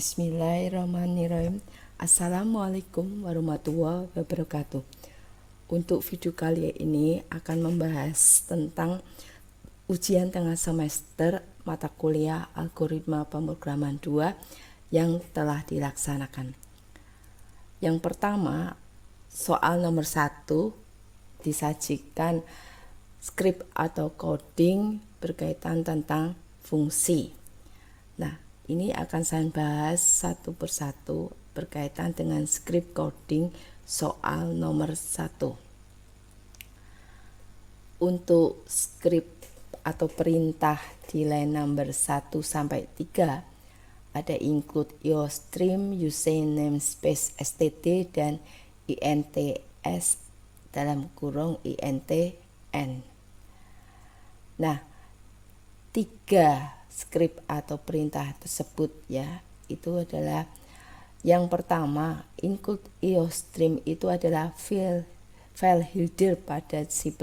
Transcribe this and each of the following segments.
Bismillahirrahmanirrahim. Assalamualaikum warahmatullahi wabarakatuh. Untuk video kali ini akan membahas tentang ujian tengah semester mata kuliah Algoritma Pemrograman 2 yang telah dilaksanakan. Yang pertama, soal nomor 1 disajikan skrip atau coding berkaitan tentang fungsi. Nah, ini akan saya bahas satu persatu berkaitan dengan skrip coding soal nomor 1. Untuk skrip atau perintah di line number 1 sampai 3 ada include IOStream using namespace std dan ints dalam kurung intn. Nah, 3 skrip atau perintah tersebut ya, itu adalah yang pertama, include IOStream itu adalah file header pada C++.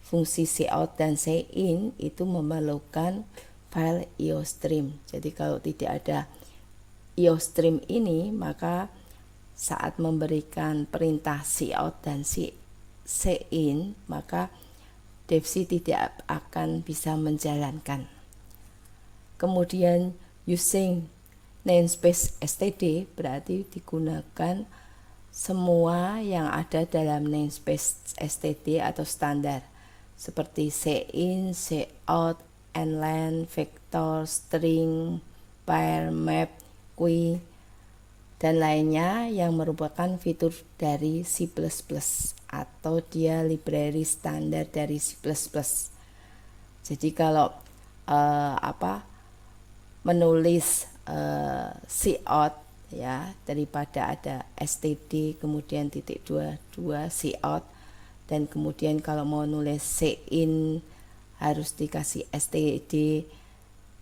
Fungsi cout dan cin itu memerlukan file IOStream. Jadi kalau tidak ada IOStream ini, maka saat memberikan perintah cout dan cin, maka devc tidak akan bisa menjalankan. Kemudian using namespace std berarti digunakan semua yang ada dalam namespace std atau standar seperti cin, cout, nlen, vector, string, pair, map, queue, dan lainnya yang merupakan fitur dari C++ atau dia library standar dari C++. Jadi kalau menulis cout ya, daripada ada std kemudian .22 cout, dan kemudian kalau mau nulis cin harus dikasih std,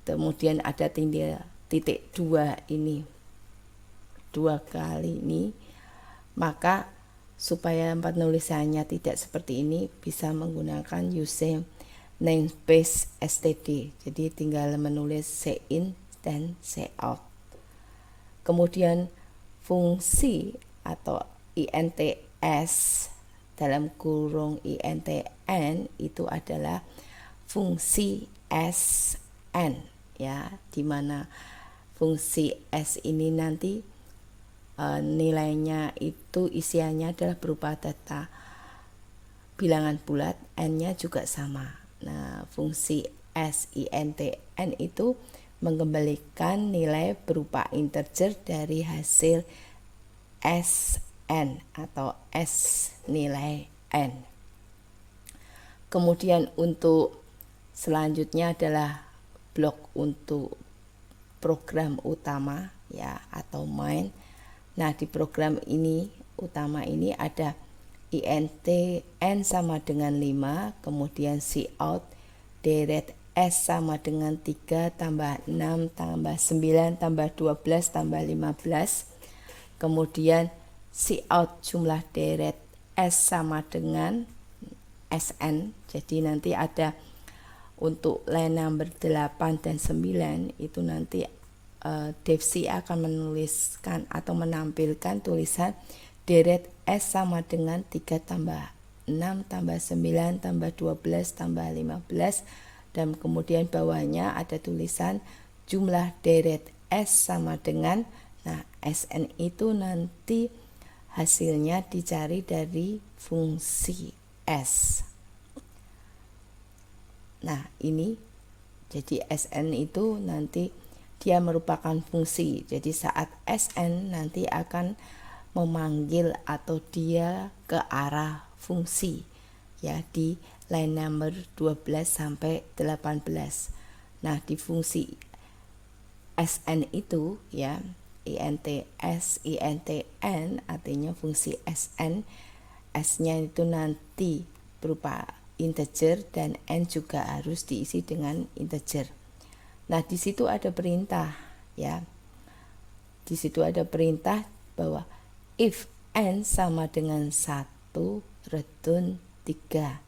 kemudian ada titik 2 ini 2 kali ini, maka supaya penulisannya tidak seperti ini bisa menggunakan using namespace std. Jadi tinggal menulis cin dan cout. Kemudian fungsi atau ints dalam kurung intn itu adalah fungsi sn ya, dimana fungsi s ini nanti nilainya itu isiannya adalah berupa data bilangan bulat, n-nya juga sama. Nah, fungsi sintn itu mengembalikan nilai berupa integer dari hasil sn atau s nilai n. Kemudian untuk selanjutnya adalah blok untuk program utama ya, atau main. Nah, di program ini utama ini ada int n sama dengan 5, kemudian cout deret s sama dengan 3 tambah 6 tambah 9 tambah 12 tambah 15, kemudian cout jumlah deret s sama dengan sn. Jadi nanti ada untuk line number 8 dan 9 itu nanti devc akan menuliskan atau menampilkan tulisan deret S sama dengan 3 tambah 6 tambah 9 tambah 12 tambah 15, dan kemudian bawahnya ada tulisan jumlah deret S sama dengan, nah Sn itu nanti hasilnya dicari dari fungsi S. Nah ini jadi Sn itu nanti dia merupakan fungsi. Jadi saat Sn nanti akan memanggil atau dia ke arah fungsi ya di line number 12 sampai 18. Nah, di fungsi Sn itu ya, ints intn artinya fungsi Sn, S-nya itu nanti berupa integer dan n juga harus diisi dengan integer. Nah, di situ ada perintah ya. Di situ ada perintah bahwa if n sama dengan 1 return 3,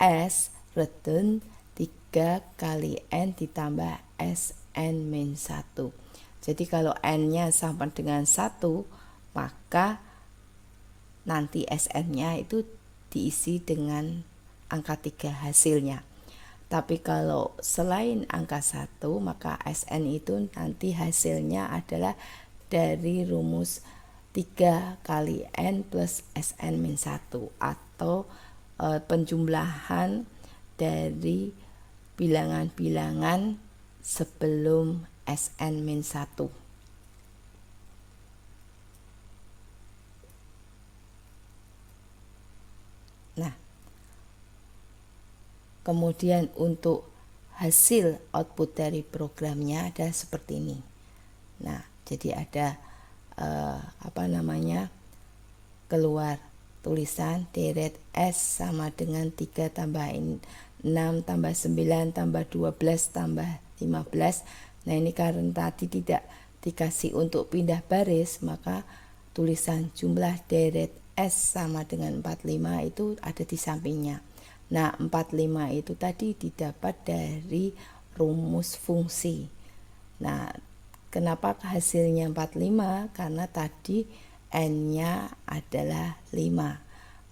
s return 3 kali n ditambah sn min 1. Jadi kalau n-nya sama dengan 1, maka nanti Sn-nya itu diisi dengan angka 3 hasilnya. Tapi kalau selain angka 1, maka Sn itu nanti hasilnya adalah dari rumus 3 kali n plus Sn-1 atau penjumlahan dari bilangan-bilangan sebelum Sn-1. Nah, kemudian untuk hasil output dari programnya ada seperti ini. Nah, jadi ada keluar tulisan deret S sama dengan 3 tambah 6 tambah 9 tambah 12 tambah 15. Nah, ini karena tadi tidak dikasih untuk pindah baris, maka tulisan jumlah deret S sama dengan 45 itu ada di sampingnya. Nah, 45 itu tadi didapat dari rumus fungsi. Nah, kenapa hasilnya 45? Karena tadi n-nya adalah 5.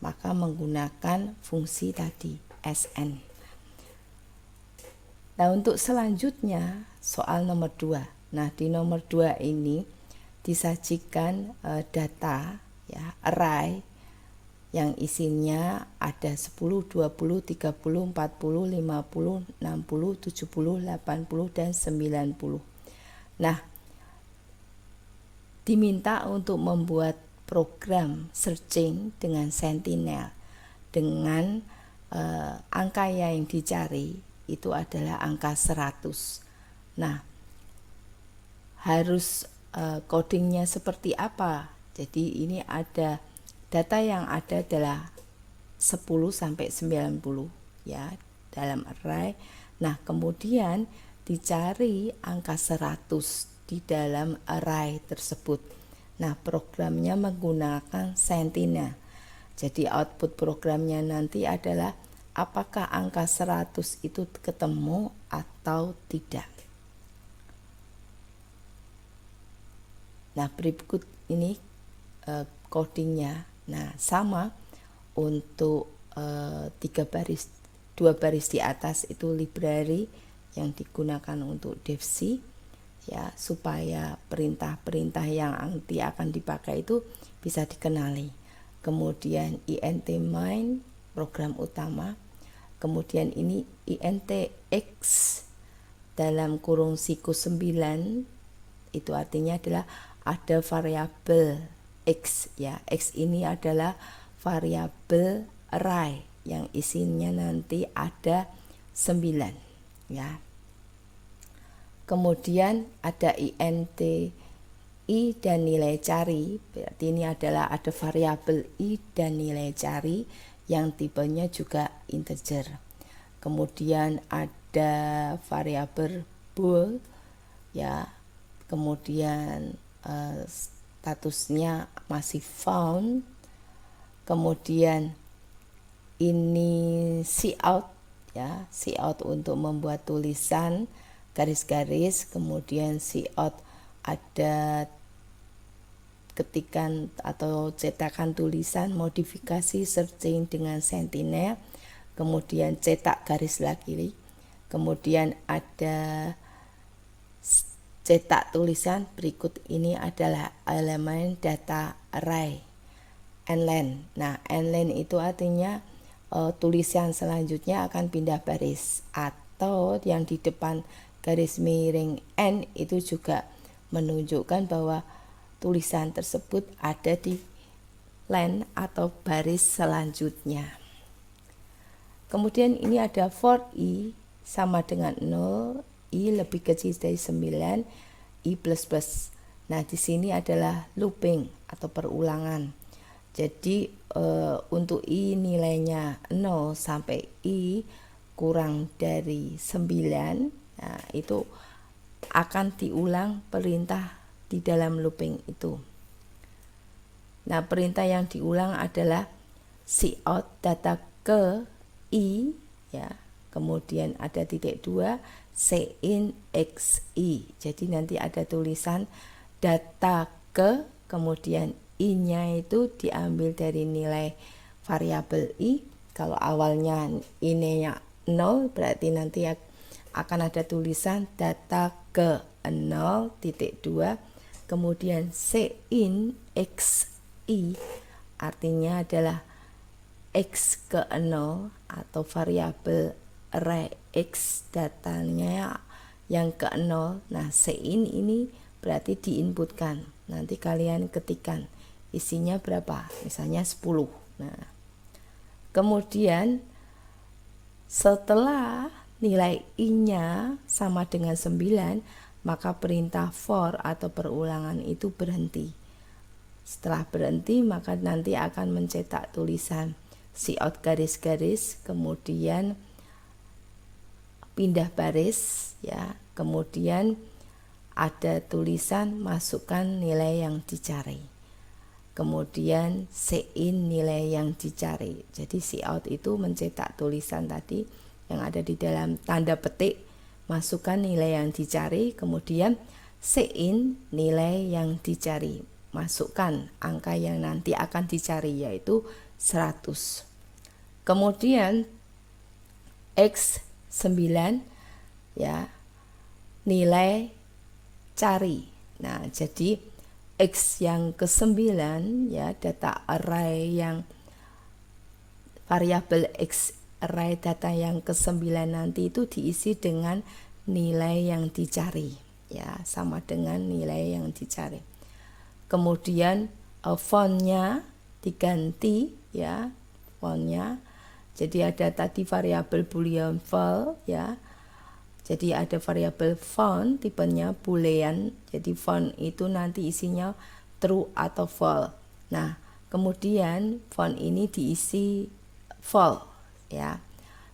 Maka menggunakan fungsi tadi Sn. Nah, untuk selanjutnya soal nomor 2. Nah, di nomor 2 ini disajikan data ya, array yang isinya ada 10, 20, 30, 40, 50, 60, 70, 80, dan 90. Nah, diminta untuk membuat program searching dengan Sentinel dengan angka yang dicari itu adalah angka 100. Nah, harus codingnya seperti apa? Jadi ini ada data yang ada adalah 10 sampai 90 ya dalam array. Nah, kemudian dicari angka 100 di dalam array tersebut. Nah, programnya menggunakan Sentinel. Jadi output programnya nanti adalah apakah angka 100 itu ketemu atau tidak. Nah, berikut ini codingnya. Nah, sama untuk 2 baris di atas itu library yang digunakan untuk devc ya, supaya perintah-perintah yang nanti akan dipakai itu bisa dikenali. Kemudian int main program utama, kemudian ini int x dalam kurung sikus 9, itu artinya adalah ada variabel x ya. X ini adalah variabel array yang isinya nanti ada 9 ya. Kemudian ada int i dan nilai cari, berarti ini adalah ada variabel i dan nilai cari yang tipenya juga integer. Kemudian ada variabel bool ya, kemudian statusnya masih found. Kemudian ini cout ya, cout untuk membuat tulisan garis-garis. Kemudian cout ada ketikan atau cetakan tulisan modifikasi searching dengan Sentinel, kemudian cetak garis lagi, kemudian ada cetak tulisan. Berikut ini adalah elemen data array nlen. Nah, nlen itu artinya tulisan selanjutnya akan pindah baris, atau yang di depan garis miring n itu juga menunjukkan bahwa tulisan tersebut ada di line atau baris selanjutnya. Kemudian ini ada for i sama dengan 0, i lebih kecil dari 9, i plus plus. Nah, di sini adalah looping atau perulangan. Jadi untuk i nilainya 0 sampai i kurang dari 9, nah itu akan diulang perintah di dalam looping itu. Nah, perintah yang diulang adalah cout data ke i ya, kemudian ada titik 2, Cin XI. Jadi nanti ada tulisan data ke, kemudian I-nya itu diambil dari nilai variabel I. Kalau awalnya I-nya 0, berarti nanti akan ada tulisan data ke 0.2, kemudian Cin XI artinya adalah X ke 0 atau variabel array X datanya yang ke 0. Nah, Cin ini berarti diinputkan. Nanti kalian ketikkan isinya berapa, misalnya 10. Nah, kemudian setelah nilai I-nya sama dengan 9, maka perintah for atau perulangan itu berhenti. Setelah berhenti, maka nanti akan mencetak tulisan cout garis-garis, kemudian pindah baris ya, kemudian ada tulisan masukkan nilai yang dicari. Kemudian Cin nilai yang dicari. Jadi cout itu mencetak tulisan tadi yang ada di dalam tanda petik, masukkan nilai yang dicari, kemudian Cin nilai yang dicari, masukkan angka yang nanti akan dicari yaitu 100. Kemudian X9 ya, nilai cari. Nah, jadi X yang ke-9 ya, data array yang variabel X array data yang ke-9 nanti itu diisi dengan nilai yang dicari ya, sama dengan nilai yang dicari. Kemudian fontnya diganti ya, fontnya. Jadi ada tadi variabel boolean val ya. Jadi ada variabel font tipenya boolean. Jadi font itu nanti isinya true atau false. Nah, kemudian font ini diisi false ya.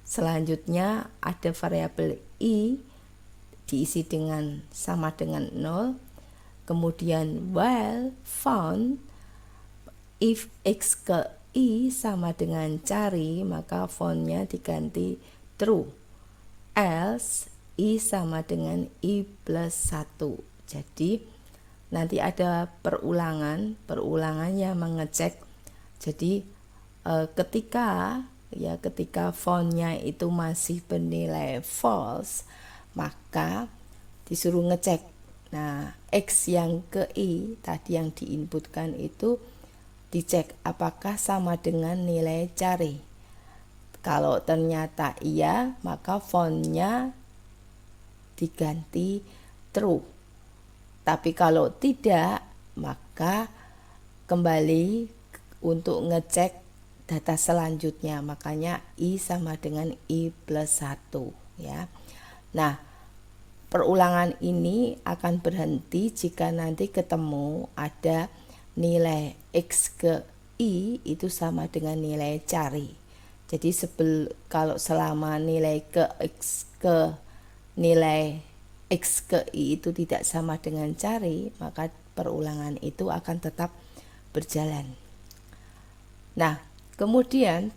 Selanjutnya ada variabel I diisi dengan sama dengan 0. Kemudian while font if X ke I sama dengan cari, maka fontnya diganti true. Else I sama dengan I plus 1. Jadi nanti ada perulangannya mengecek. Jadi ketika fontnya itu masih bernilai false, maka disuruh ngecek. Nah, X yang ke I tadi yang diinputkan itu dicek apakah sama dengan nilai cari. Kalau ternyata iya, maka fontnya diganti true. Tapi kalau tidak, maka kembali untuk ngecek data selanjutnya. Makanya I sama dengan I plus 1 ya. Nah, perulangan ini akan berhenti jika nanti ketemu ada nilai X ke I itu sama dengan nilai cari. Jadi kalau selama nilai nilai X ke I itu tidak sama dengan cari, maka perulangan itu akan tetap berjalan. Nah, kemudian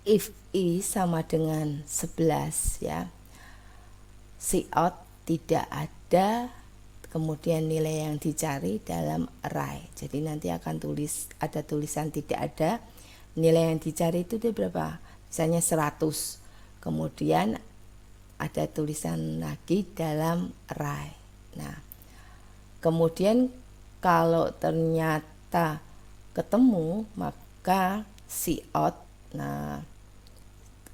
if I sama dengan 11 ya, cout tidak ada, kemudian nilai yang dicari dalam array. Jadi nanti akan ada tulisan tidak ada, nilai yang dicari itu berapa? Misalnya 100. Kemudian ada tulisan lagi dalam array. Nah, kemudian kalau ternyata ketemu, maka cout, nah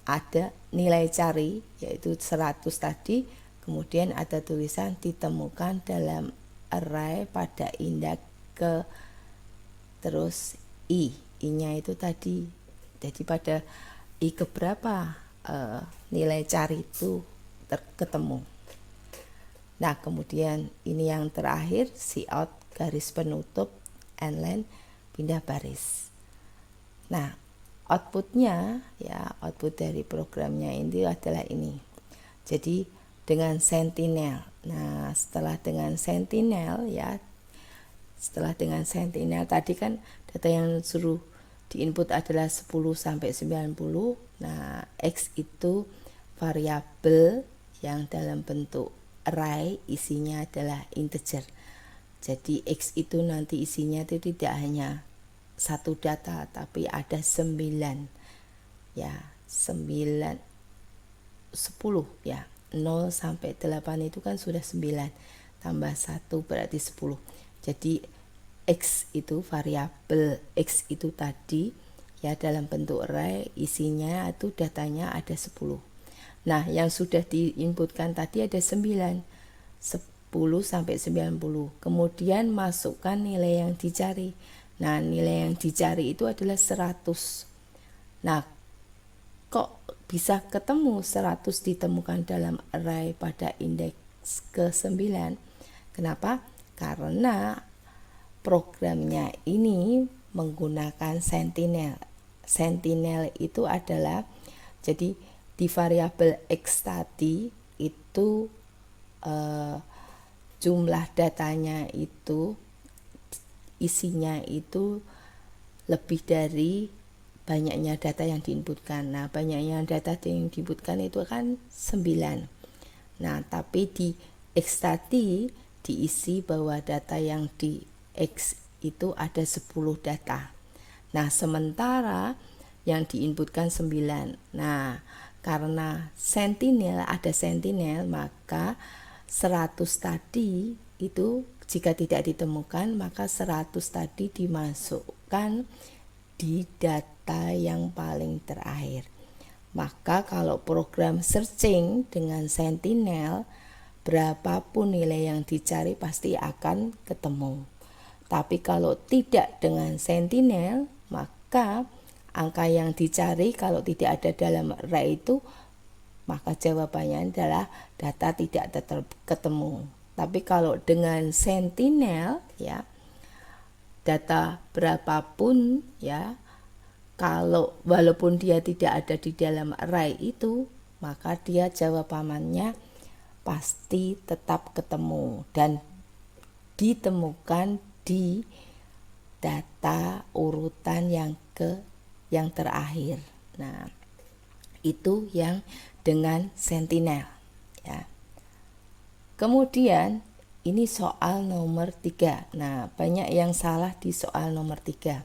ada nilai cari yaitu 100 tadi, kemudian ada tulisan ditemukan dalam array pada index ke terus I-nya itu tadi. Jadi pada I keberapa nilai cari itu ketemu. Nah, kemudian ini yang terakhir, cout garis penutup endline pindah baris. Nah, outputnya ya, output dari programnya ini adalah ini. Jadi dengan sentinel. Nah, setelah dengan sentinel tadi kan data yang suruh diinput adalah 10 sampai 90. Nah, X itu variabel yang dalam bentuk array isinya adalah integer. Jadi X itu nanti isinya itu tidak hanya satu data tapi ada 9 ya, 9 10 ya. 0 sampai 8 itu kan sudah 9 tambah 1 berarti 10. Jadi X itu variabel X itu tadi ya dalam bentuk array isinya itu datanya ada 10. Nah, yang sudah diinputkan tadi ada 9. 10 sampai 90. Kemudian masukkan nilai yang dicari. Nah, nilai yang dicari itu adalah 100. Nah, kok bisa ketemu 100 ditemukan dalam array pada indeks ke-9? Kenapa? Karena programnya ini menggunakan sentinel. Sentinel itu adalah, jadi di variabel X tadi itu jumlah datanya itu isinya itu lebih dari banyaknya data yang diinputkan. Nah, banyaknya data yang diinputkan itu kan 9. Nah, tapi di X tadi diisi bahwa data yang di X itu ada 10 data. Nah, sementara yang diinputkan 9. Nah, karena sentinel ada sentinel, maka 100 tadi itu jika tidak ditemukan maka 100 tadi dimasukkan di data yang paling terakhir. Maka kalau program searching dengan sentinel, berapapun nilai yang dicari pasti akan ketemu. Tapi kalau tidak dengan sentinel, maka angka yang dicari kalau tidak ada dalam array itu, maka jawabannya adalah data tidak tetap ketemu. Tapi kalau dengan sentinel ya, data berapapun ya, kalau walaupun dia tidak ada di dalam array itu, maka dia jawabannya pasti tetap ketemu dan ditemukan di data urutan yang terakhir. Nah, itu yang dengan sentinel ya. Kemudian ini soal nomor 3. Nah, banyak yang salah di soal nomor 3.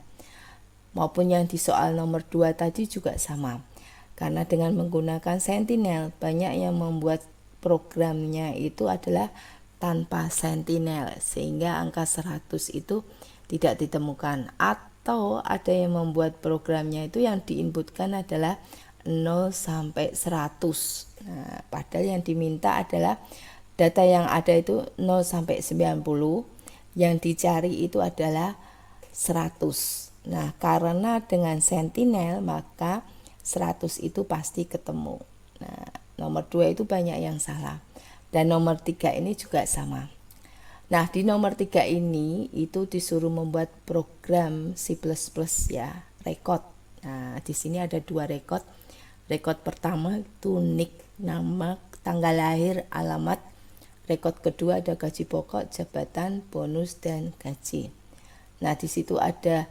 Maupun yang di soal nomor 2 tadi juga sama. Karena dengan menggunakan sentinel, banyak yang membuat programnya itu adalah tanpa sentinel sehingga angka 100 itu tidak ditemukan, atau ada yang membuat programnya itu yang diinputkan adalah 0 sampai 100. Nah, padahal yang diminta adalah data yang ada itu 0 sampai 90, yang dicari itu adalah 100. Nah, karena dengan sentinel maka 100 itu pasti ketemu. Nah, nomor 2 itu banyak yang salah. Dan nomor 3 ini juga sama. Nah, di nomor 3 ini itu disuruh membuat program C++ ya, record. Nah, di sini ada 2 record. Record pertama itu nick, nama, tanggal lahir, alamat. Record kedua ada gaji pokok, jabatan, bonus, dan gaji. Nah, di situ ada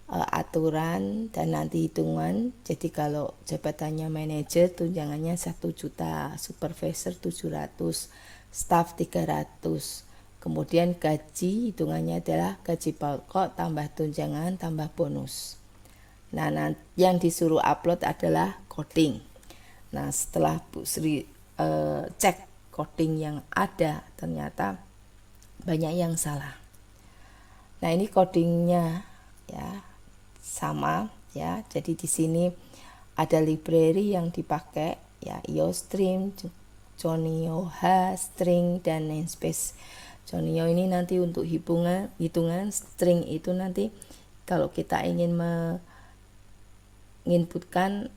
aturan dan nanti hitungan. Jadi kalau jabatannya manajer, tunjangannya 1 juta, supervisor 700, staff 300. Kemudian gaji hitungannya adalah gaji pokok tambah tunjangan tambah bonus. Nah, yang disuruh upload adalah coding. Nah, setelah Bu Sri cek coding yang ada, ternyata banyak yang salah. Nah, ini codingnya ya sama ya. Jadi di sini ada library yang dipakai ya, IOStream, Jonio H, string, dan namespace. Jonio ini nanti untuk hitungan, string itu nanti kalau kita ingin menginputkan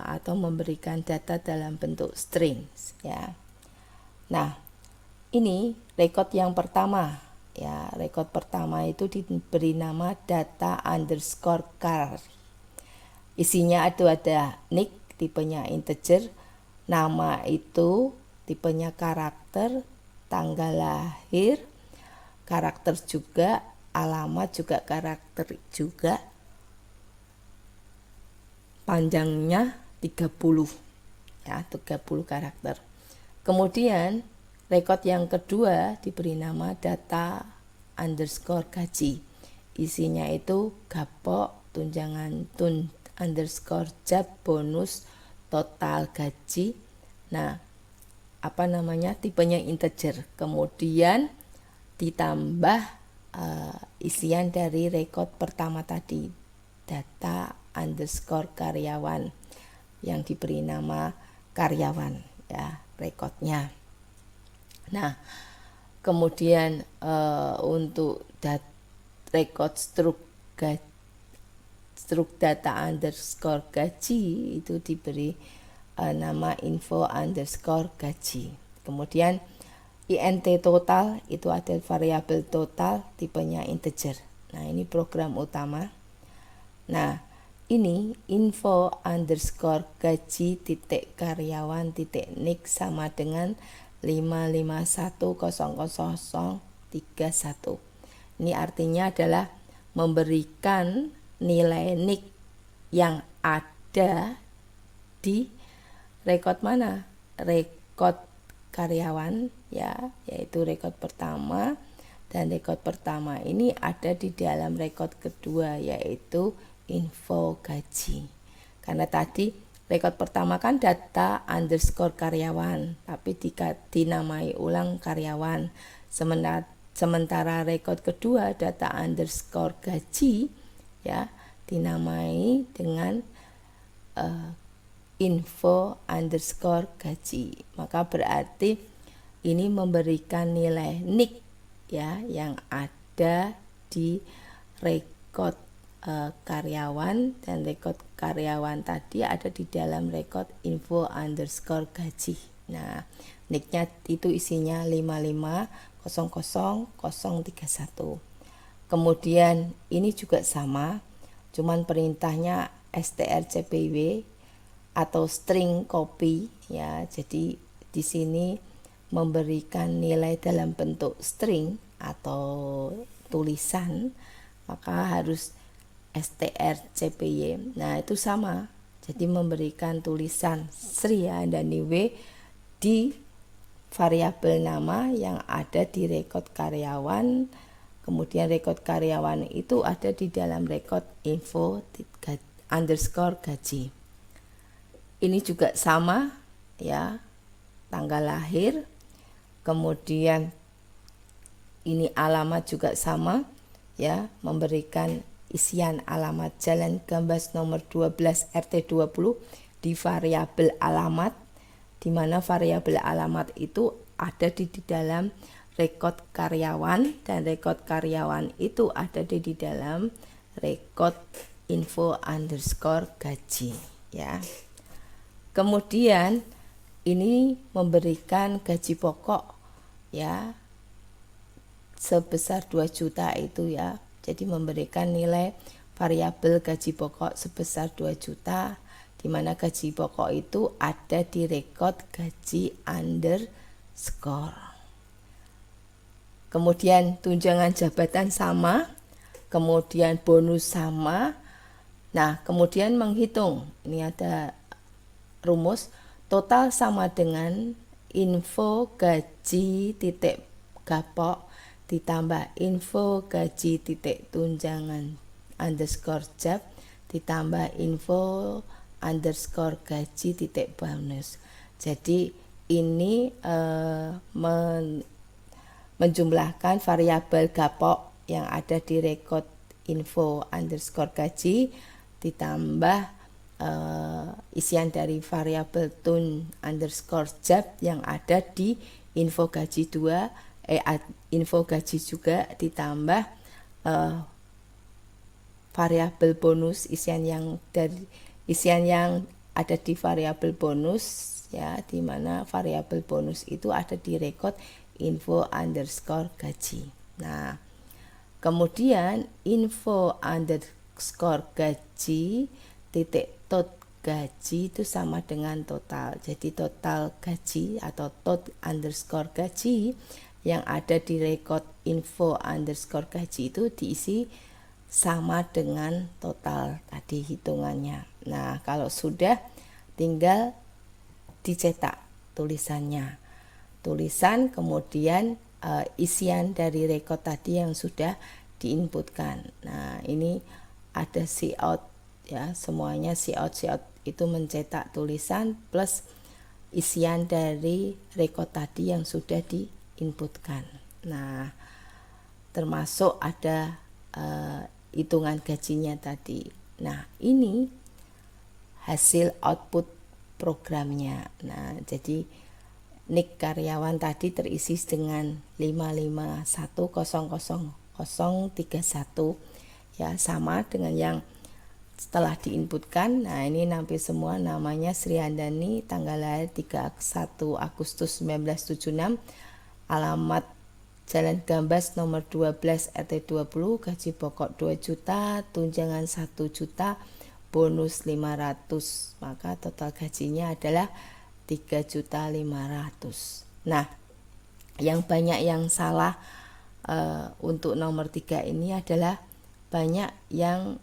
atau memberikan data dalam bentuk string ya. Nah, ini record yang pertama ya. Record pertama itu diberi nama data underscore char. Isinya itu ada nick, tipenya integer, nama itu tipenya karakter, tanggal lahir, karakter juga, alamat juga karakter juga, panjangnya 30 ya, 30 karakter. Kemudian rekod yang kedua diberi nama data underscore gaji. Isinya itu gapok, tunjangan tun underscore jab, bonus, total gaji. Nah, tipenya integer. Kemudian ditambah isian dari rekod pertama tadi, data underscore karyawan, yang diberi nama karyawan, ya, rekodnya. Nah, kemudian untuk rekod struk data underscore gaji itu diberi nama info underscore gaji. Kemudian INT total itu ada variabel total, tipenya integer. Nah, ini program utama. Nah, ini info underscore gaji titik karyawan titik nik sama dengan 5510031. Ini artinya adalah memberikan nilai nik yang ada di rekod mana? Rekod karyawan, ya, yaitu rekod pertama, dan rekod pertama ini ada di dalam rekod kedua, yaitu info gaji. Karena tadi rekod pertama kan data underscore karyawan, tapi dinamai ulang karyawan. Sementara rekod kedua data underscore gaji, ya, dinamai dengan info underscore gaji. Maka berarti ini memberikan nilai nik, ya, yang ada di rekod karyawan, dan rekod karyawan tadi ada di dalam rekod info underscore gaji. Nah, niknya itu isinya 5500031. Kemudian ini juga sama, cuman perintahnya strcpy atau string copy, ya. Jadi di sini memberikan nilai dalam bentuk string atau tulisan, maka harus strcpy. Nah, itu sama. Jadi memberikan tulisan Sri dan W di variabel nama yang ada di rekod karyawan. Kemudian rekod karyawan itu ada di dalam rekod info underscore gaji. Ini juga sama, ya, tanggal lahir. Kemudian ini alamat juga sama, ya, memberikan isian alamat Jalan Gambas nomor 12 RT 20 di variabel alamat, di mana variabel alamat itu ada di dalam rekod karyawan, dan rekod karyawan itu ada di dalam rekod info underscore gaji, ya. Kemudian ini memberikan gaji pokok, ya, sebesar 2 juta itu, ya. Jadi memberikan nilai variabel gaji pokok sebesar 2 juta, di mana gaji pokok itu ada di rekod gaji underscore. Kemudian tunjangan jabatan sama, kemudian bonus sama. Nah, kemudian menghitung, ini ada rumus, total sama dengan info gaji titik gapok ditambah info gaji titik tunjangan underscore jab ditambah info underscore gaji titik bonus. Jadi ini menjumlahkan variabel gapok yang ada di rekod info underscore gaji ditambah isian dari variabel tun underscore jab yang ada di info gaji 2, info gaji juga ditambah variabel bonus, isian yang ada di variabel bonus, ya, di mana variabel bonus itu ada di rekod info underscore gaji. Nah, kemudian info underscore gaji titik tot gaji itu sama dengan total. Jadi total gaji atau tot underscore gaji yang ada di rekod info underscore gaji itu diisi sama dengan total tadi hitungannya. Nah, kalau sudah tinggal dicetak tulisannya. Tulisan kemudian isian dari rekod tadi yang sudah diinputkan. Nah, ini ada cout ya, semuanya cout itu mencetak tulisan plus isian dari rekod tadi yang sudah diinputkan. Nah, termasuk ada hitungan gajinya tadi. Nah, ini hasil output programnya. Nah, jadi NIK karyawan tadi terisi dengan 551000031 ya, sama dengan yang setelah diinputkan. Nah, ini nanti semua namanya Sri Handani, tanggal lahir 31 Agustus 1976, alamat Jalan Gambas nomor 12 RT 20, gaji pokok 2 juta, tunjangan 1 juta, bonus 500, maka total gajinya adalah 3.500.000. Nah, yang banyak yang salah untuk nomor 3 ini adalah banyak yang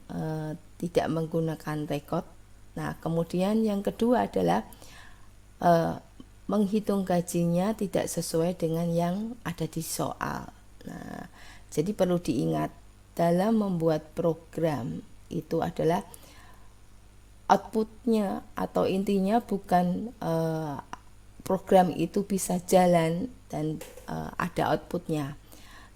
tidak menggunakan rekod. Nah, kemudian yang kedua adalah menghitung gajinya tidak sesuai dengan yang ada di soal. Nah, jadi perlu diingat dalam membuat program itu adalah outputnya atau intinya bukan program itu bisa jalan dan ada outputnya,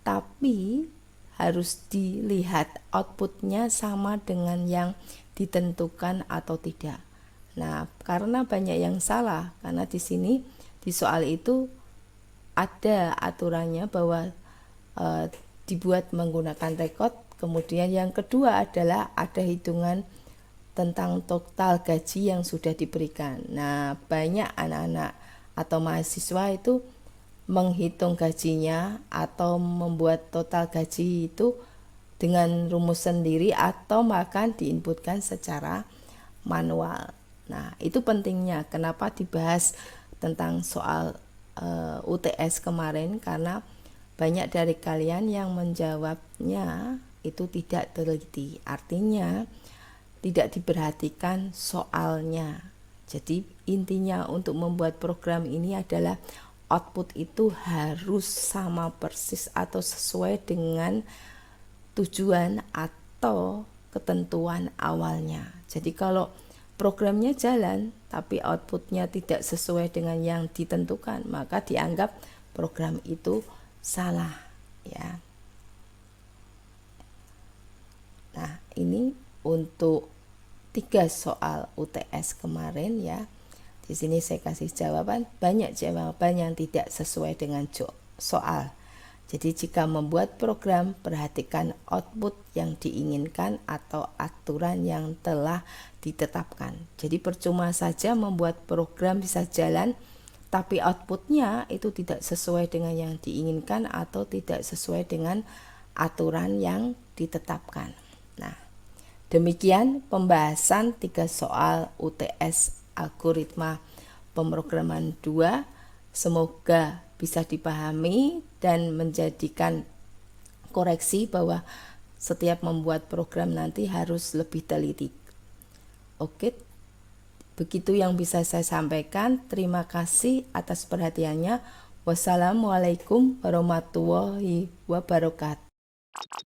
tapi harus dilihat outputnya sama dengan yang ditentukan atau tidak. Nah, karena banyak yang salah, karena di sini di soal itu ada aturannya bahwa dibuat menggunakan rekod. Kemudian yang kedua adalah ada hitungan tentang total gaji yang sudah diberikan. Nah, banyak anak-anak atau mahasiswa itu menghitung gajinya atau membuat total gaji itu dengan rumus sendiri atau bahkan diinputkan secara manual. Nah, itu pentingnya kenapa dibahas tentang soal UTS kemarin, karena banyak dari kalian yang menjawabnya itu tidak teliti. Artinya tidak diperhatikan soalnya. Jadi intinya untuk membuat program ini adalah output itu harus sama persis atau sesuai dengan tujuan atau ketentuan awalnya. Jadi kalau programnya jalan tapi outputnya tidak sesuai dengan yang ditentukan, maka dianggap program itu salah ya. Nah, ini untuk 3 soal UTS kemarin ya. Di sini saya kasih jawaban, banyak jawaban yang tidak sesuai dengan soal. Jadi jika membuat program, perhatikan output yang diinginkan atau aturan yang telah ditetapkan. Jadi percuma saja membuat program bisa jalan, tapi outputnya itu tidak sesuai dengan yang diinginkan atau tidak sesuai dengan aturan yang ditetapkan. Nah, demikian pembahasan 3 soal UTS algoritma pemrograman 2. Semoga bisa dipahami dan menjadikan koreksi bahwa setiap membuat program nanti harus lebih teliti. Oke, begitu yang bisa saya sampaikan. Terima kasih atas perhatiannya. Wassalamualaikum warahmatullahi wabarakatuh.